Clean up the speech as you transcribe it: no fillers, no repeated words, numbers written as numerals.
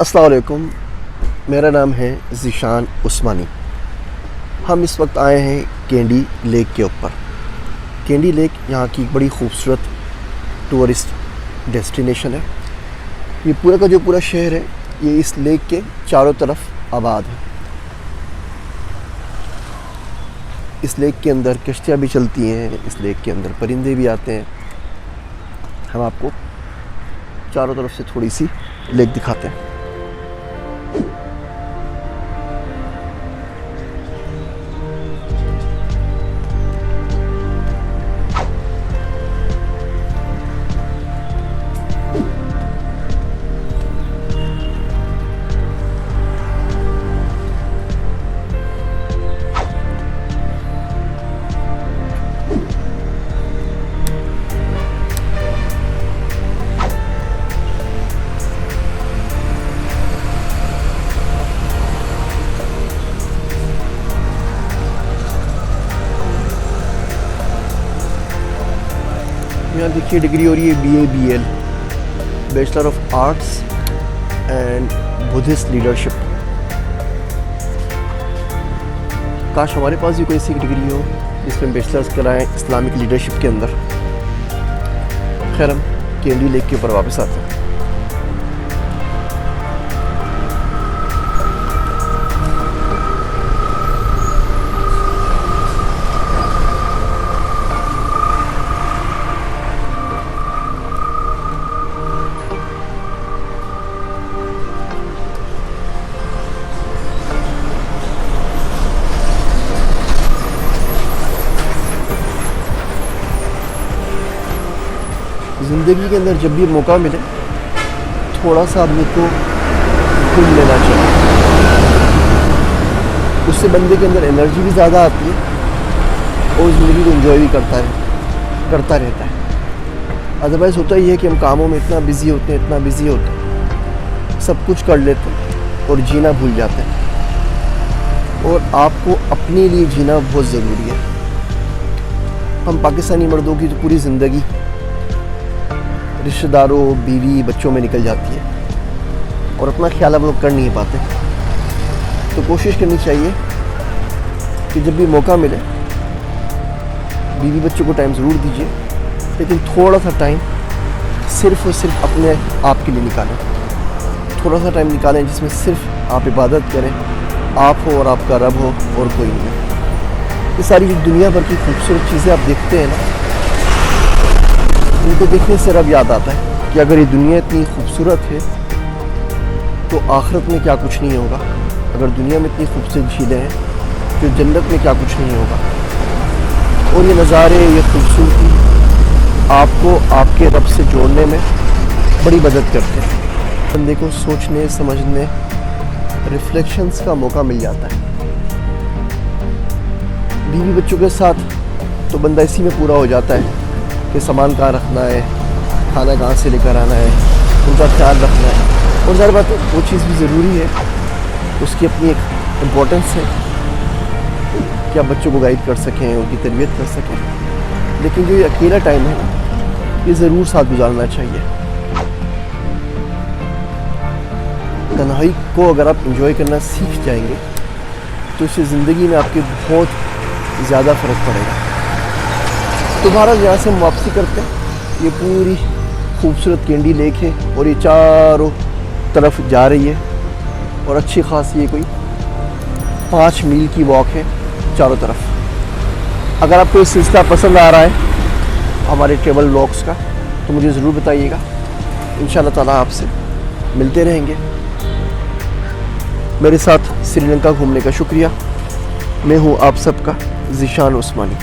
अस्सलाम वालेकुम, मेरा नाम है ज़ीशान उस्मानी। हम इस वक्त आए हैं कैंडी लेक के ऊपर। कैंडी लेक यहाँ की एक बड़ी खूबसूरत टूरिस्ट डेस्टिनेशन है। ये पूरा का जो पूरा शहर है ये इस लेक के चारों तरफ आबाद है। इस लेक के अंदर कश्तियाँ भी चलती हैं, इस लेक के अंदर परिंदे भी आते हैं। हम आपको चारों तरफ से थोड़ी सी लेक दिखाते हैं। यहाँ देखिए डिग्री हो रही है BA-BL, bachelor of arts and Buddhist leadership. काश हमारे पास भी कोई ऐसी डिग्री हो जिसमें बैचलर्स कराएं इस्लामिक लीडरशिप के अंदर। खैर हम कैंडी लेक के ऊपर वापस आते हैं। ज़िंदगी के अंदर जब भी मौका मिले थोड़ा सा आदमी को घूम लेना चाहिए। उससे बंदे के अंदर एनर्जी भी ज़्यादा आती है और ज़िंदगी को एंजॉय भी करता रहता है। अदरवाइज़ होता ही है कि हम कामों में इतना बिज़ी होते हैं, सब कुछ कर लेते हैं और जीना भूल जाते हैं। और आपको अपने लिए जीना बहुत ज़रूरी है। हम पाकिस्तानी मर्दों की तो पूरी ज़िंदगी रिश्तेदारों, बीवी, बच्चों में निकल जाती है और अपना ख्याल हम लोग कर नहीं पाते। तो कोशिश करनी चाहिए कि जब भी मौका मिले बीवी बच्चों को टाइम ज़रूर दीजिए, लेकिन थोड़ा सा टाइम सिर्फ़ और सिर्फ अपने आप के लिए निकालें। थोड़ा सा टाइम निकालें जिसमें सिर्फ आप इबादत करें, आप हो और आपका रब हो और कोई नहीं। ये सारी दुनिया भर की खूबसूरत चीज़ें आप देखते हैं ना, इनको देखने से रब याद आता है कि अगर ये दुनिया इतनी खूबसूरत है तो आखिरत में क्या कुछ नहीं होगा। अगर दुनिया में इतनी खूबसूरत झीलें हैं तो जन्नत में क्या कुछ नहीं होगा। और ये नज़ारे, ये खूबसूरती आपको आपके रब से जोड़ने में बड़ी मदद करते हैं। बंदे को सोचने, समझने, रिफ्लेक्शंस का मौका मिल जाता है। बीवी बच्चों के साथ तो बंदा इसी में पूरा हो जाता है कि सामान कहाँ रखना है, खाना कहाँ से लेकर आना है, उनका ख्याल रखना है। और ज़ाहिर बात है वो चीज़ भी ज़रूरी है, उसकी अपनी एक इम्पोर्टेंस है कि आप बच्चों को गाइड कर सकें, उनकी तरबियत कर सकें। लेकिन जो ये अकेला टाइम है ये ज़रूर साथ गुजारना चाहिए। तन्हाई को अगर आप इंजॉय करना सीख जाएंगे तो इससे ज़िंदगी में आपके बहुत ज़्यादा फ़र्क पड़ेगा। तो भारत यहाँ से हम वापसी करते हैं। ये पूरी खूबसूरत कैंडी लेक है और ये चारों तरफ जा रही है और अच्छी खासी ये कोई 5 मील की वॉक है चारों तरफ। अगर आपको ये सिलसिला पसंद आ रहा है हमारे ट्रैवल व्लॉग्स का तो मुझे ज़रूर बताइएगा। इंशाअल्लाह ताला आपसे मिलते रहेंगे। मेरे साथ श्रीलंका घूमने का शुक्रिया। मैं हूँ आप सबका ज़ीशान उस्मानी।